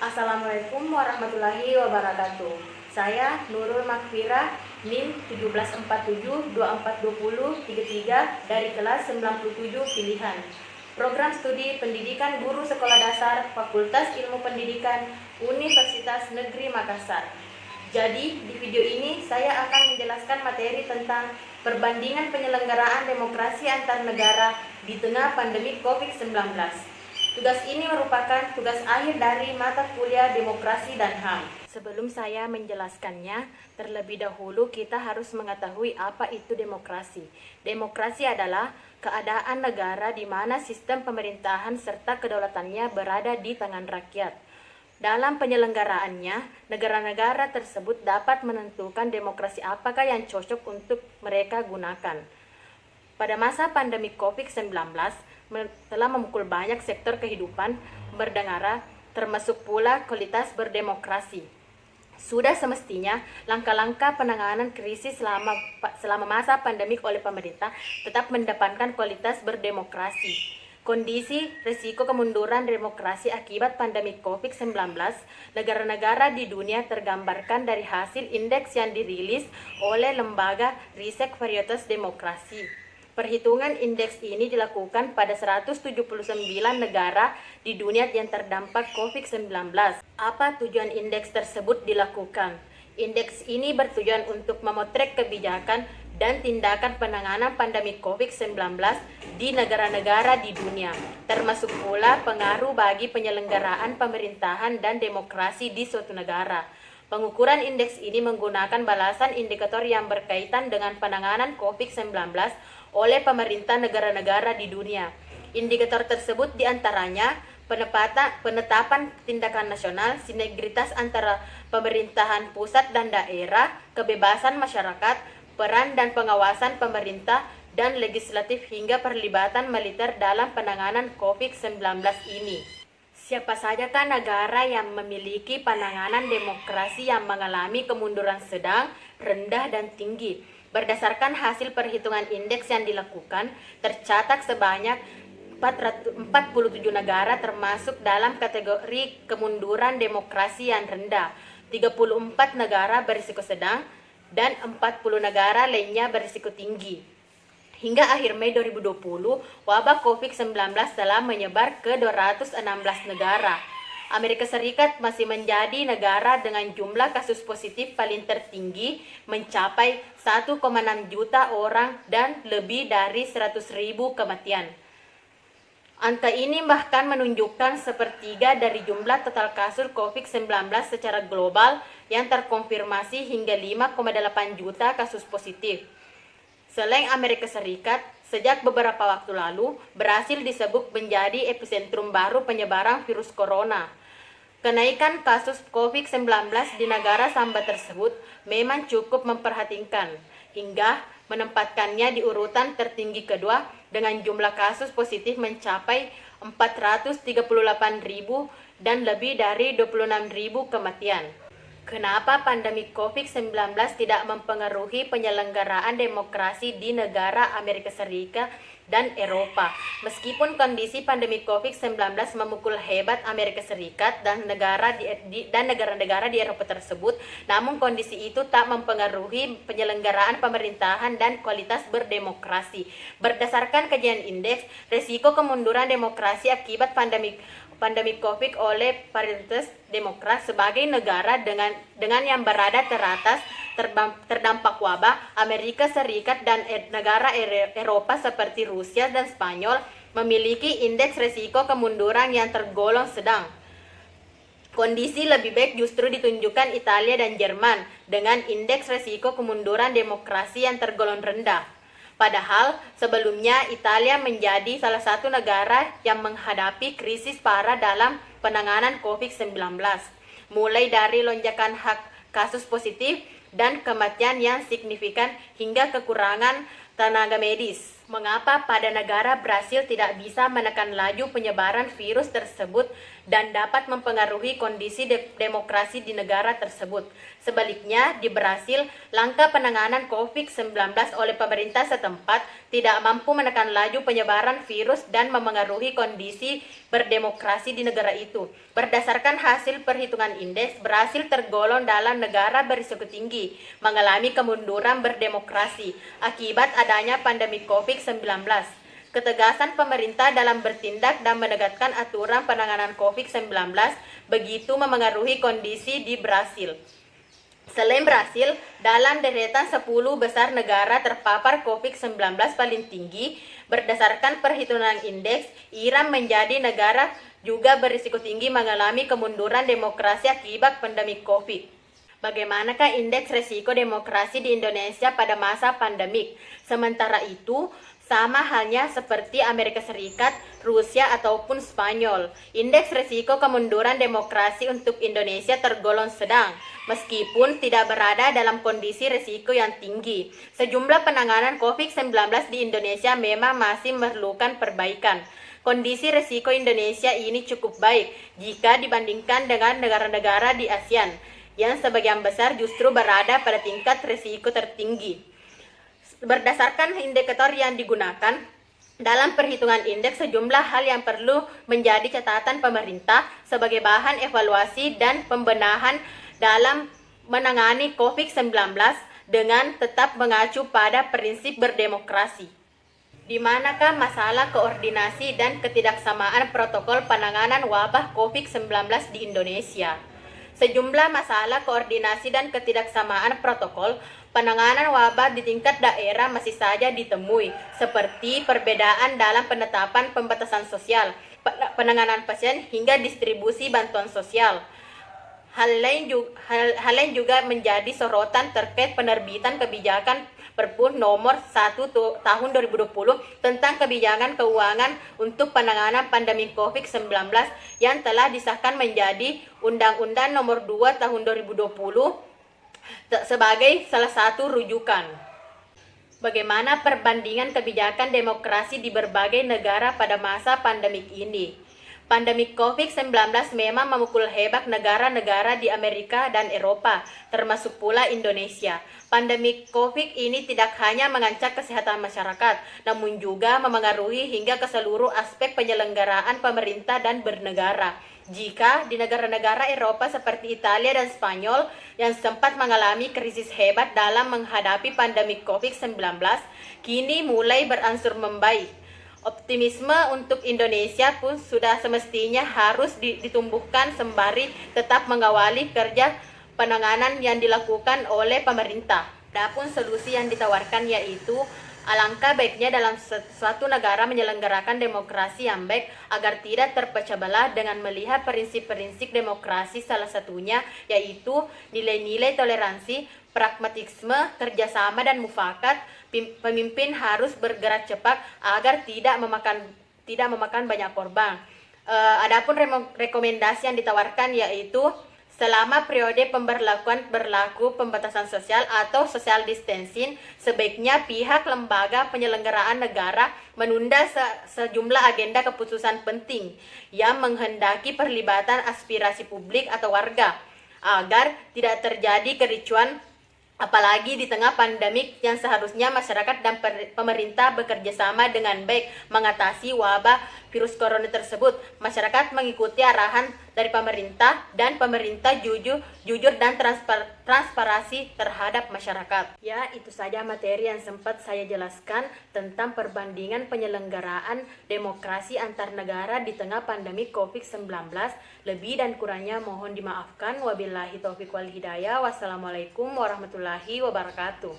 Assalamualaikum warahmatullahi wabarakatuh. Saya Nurul Makfira, NIM 1747242033 dari kelas 97 pilihan. Program Studi Pendidikan Guru Sekolah Dasar Fakultas Ilmu Pendidikan Universitas Negeri Makassar. Jadi, di video ini saya akan menjelaskan materi tentang perbandingan penyelenggaraan demokrasi antar negara di tengah pandemi COVID-19. Tugas ini merupakan tugas akhir dari mata kuliah Demokrasi dan HAM. Sebelum saya menjelaskannya, terlebih dahulu kita harus mengetahui apa itu demokrasi. Demokrasi adalah keadaan negara di mana sistem pemerintahan serta kedaulatannya berada di tangan rakyat. Dalam penyelenggaraannya, negara-negara tersebut dapat menentukan demokrasi apakah yang cocok untuk mereka gunakan. Pada masa pandemi COVID-19, telah memukul banyak sektor kehidupan bernegara, termasuk pula kualitas berdemokrasi. Sudah semestinya langkah-langkah penanganan krisis selama masa pandemik oleh pemerintah tetap mendepankan kualitas berdemokrasi. Kondisi risiko kemunduran demokrasi akibat pandemi COVID-19, negara-negara di dunia tergambarkan dari hasil indeks yang dirilis oleh Lembaga Riset Varietas Demokrasi. Perhitungan indeks ini dilakukan pada 179 negara di dunia yang terdampak COVID-19. Apa tujuan indeks tersebut dilakukan? Indeks ini bertujuan untuk memotret kebijakan dan tindakan penanganan pandemi COVID-19 di negara-negara di dunia, termasuk pula pengaruh bagi penyelenggaraan pemerintahan dan demokrasi di suatu negara. Pengukuran indeks ini menggunakan balasan indikator yang berkaitan dengan penanganan COVID-19 oleh pemerintah negara-negara di dunia. Indikator tersebut diantaranya penetapan tindakan nasional, sinergitas antara pemerintahan pusat dan daerah, kebebasan masyarakat, peran dan pengawasan pemerintah dan legislatif hingga perlibatan militer dalam penanganan COVID-19 ini. Siapa sajakah negara yang memiliki penanganan demokrasi yang mengalami kemunduran sedang, rendah, dan tinggi? Berdasarkan hasil perhitungan indeks yang dilakukan, tercatat sebanyak 47 negara termasuk dalam kategori kemunduran demokrasi yang rendah, 34 negara berisiko sedang, dan 40 negara lainnya berisiko tinggi. Hingga akhir Mei 2020, wabah COVID-19 telah menyebar ke 216 negara. Amerika Serikat masih menjadi negara dengan jumlah kasus positif paling tertinggi, mencapai 1,6 juta orang dan lebih dari 100.000 kematian. Angka ini bahkan menunjukkan sepertiga dari jumlah total kasus COVID-19 secara global yang terkonfirmasi hingga 5,8 juta kasus positif. Selain Amerika Serikat, sejak beberapa waktu lalu Brasil disebut menjadi epicentrum baru penyebaran virus corona. Kenaikan kasus COVID-19 di negara sambat tersebut memang cukup memprihatinkan, hingga menempatkannya di urutan tertinggi kedua dengan jumlah kasus positif mencapai 438.000 dan lebih dari 26.000 kematian. Kenapa pandemi COVID-19 tidak mempengaruhi penyelenggaraan demokrasi di negara Amerika Serikat dan Eropa? Meskipun kondisi pandemi COVID-19 memukul hebat Amerika Serikat dan negara-negara di Eropa tersebut, namun kondisi itu tak mempengaruhi penyelenggaraan pemerintahan dan kualitas berdemokrasi. Berdasarkan kajian indeks risiko kemunduran demokrasi akibat pandemi COVID oleh Varietas Demokrasi sebagai negara dengan yang berada teratas terdampak wabah, Amerika Serikat dan negara Eropa seperti Rusia dan Spanyol memiliki indeks risiko kemunduran yang tergolong sedang. Kondisi lebih baik justru ditunjukkan Italia dan Jerman dengan indeks risiko kemunduran demokrasi yang tergolong rendah. Padahal sebelumnya Italia menjadi salah satu negara yang menghadapi krisis parah dalam penanganan COVID-19, mulai dari lonjakan kasus positif dan kematian yang signifikan hingga kekurangan tenaga medis. Mengapa pada negara Brasil tidak bisa menekan laju penyebaran virus tersebut dan dapat mempengaruhi kondisi demokrasi di negara tersebut. Sebaliknya, di Brasil, langkah penanganan COVID-19 oleh pemerintah setempat tidak mampu menekan laju penyebaran virus dan memengaruhi kondisi berdemokrasi di negara itu. Berdasarkan hasil perhitungan indeks, Brasil tergolong dalam negara berisiko tinggi mengalami kemunduran berdemokrasi akibat adanya pandemi COVID-19. Ketegasan pemerintah dalam bertindak dan menegakkan aturan penanganan COVID-19 begitu memengaruhi kondisi di Brasil. Selain Brasil, dalam deretan 10 besar negara terpapar COVID-19 paling tinggi, berdasarkan perhitungan indeks, Iran menjadi negara juga berisiko tinggi mengalami kemunduran demokrasi akibat pandemi COVID. Bagaimanakah indeks risiko demokrasi di Indonesia pada masa pandemik? Sementara itu, sama halnya seperti Amerika Serikat, Rusia, ataupun Spanyol. Indeks risiko kemunduran demokrasi untuk Indonesia tergolong sedang, meskipun tidak berada dalam kondisi risiko yang tinggi. Sejumlah penanganan COVID-19 di Indonesia memang masih memerlukan perbaikan. Kondisi risiko Indonesia ini cukup baik jika dibandingkan dengan negara-negara di ASEAN, yang sebagian besar justru berada pada tingkat risiko tertinggi. Berdasarkan indikator yang digunakan dalam perhitungan indeks, sejumlah hal yang perlu menjadi catatan pemerintah sebagai bahan evaluasi dan pembenahan dalam menangani COVID-19 dengan tetap mengacu pada prinsip berdemokrasi. Di manakah masalah koordinasi dan ketidaksamaan protokol penanganan wabah COVID-19 di Indonesia? Sejumlah masalah koordinasi dan ketidaksamaan protokol penanganan wabah di tingkat daerah masih saja ditemui, seperti perbedaan dalam penetapan pembatasan sosial, penanganan pasien, hingga distribusi bantuan sosial. Hal lain juga menjadi sorotan terkait penerbitan kebijakan Perpu Nomor 1 Tahun 2020 tentang kebijakan keuangan untuk penanganan pandemi COVID-19 yang telah disahkan menjadi Undang-Undang Nomor 2 Tahun 2020 sebagai salah satu rujukan. Bagaimana perbandingan kebijakan demokrasi di berbagai negara pada masa pandemik ini? Pandemi COVID-19 memang memukul hebat negara-negara di Amerika dan Eropa, termasuk pula Indonesia. Pandemi COVID ini tidak hanya mengancam kesehatan masyarakat, namun juga memengaruhi hingga ke seluruh aspek penyelenggaraan pemerintah dan bernegara. Jika di negara-negara Eropa seperti Italia dan Spanyol yang sempat mengalami krisis hebat dalam menghadapi pandemi COVID-19, kini mulai berangsur membaik. Optimisme untuk Indonesia pun sudah semestinya harus ditumbuhkan sembari tetap mengawali kerja penanganan yang dilakukan oleh pemerintah. Adapun solusi yang ditawarkan yaitu alangkah baiknya dalam suatu negara menyelenggarakan demokrasi yang baik agar tidak terpecah belah dengan melihat prinsip-prinsip demokrasi, salah satunya yaitu nilai-nilai toleransi, pragmatisme, kerjasama, dan mufakat. Pemimpin harus bergerak cepat agar tidak memakan banyak korban. Adapun rekomendasi yang ditawarkan yaitu selama periode berlaku pembatasan sosial atau social distancing, sebaiknya pihak lembaga penyelenggaraan negara menunda sejumlah agenda keputusan penting yang menghendaki perlibatan aspirasi publik atau warga agar tidak terjadi kericuan. Apalagi di tengah pandemik yang seharusnya masyarakat dan pemerintah bekerja sama dengan baik mengatasi wabah virus corona tersebut. Masyarakat mengikuti arahan dari pemerintah dan pemerintah jujur dan transparansi terhadap masyarakat. Ya, itu saja materi yang sempat saya jelaskan tentang perbandingan penyelenggaraan demokrasi antar negara di tengah pandemi COVID-19. Lebih dan kurangnya mohon dimaafkan. Wabillahi taufiq wal hidayah. Wassalamualaikum warahmatullahi wabarakatuh.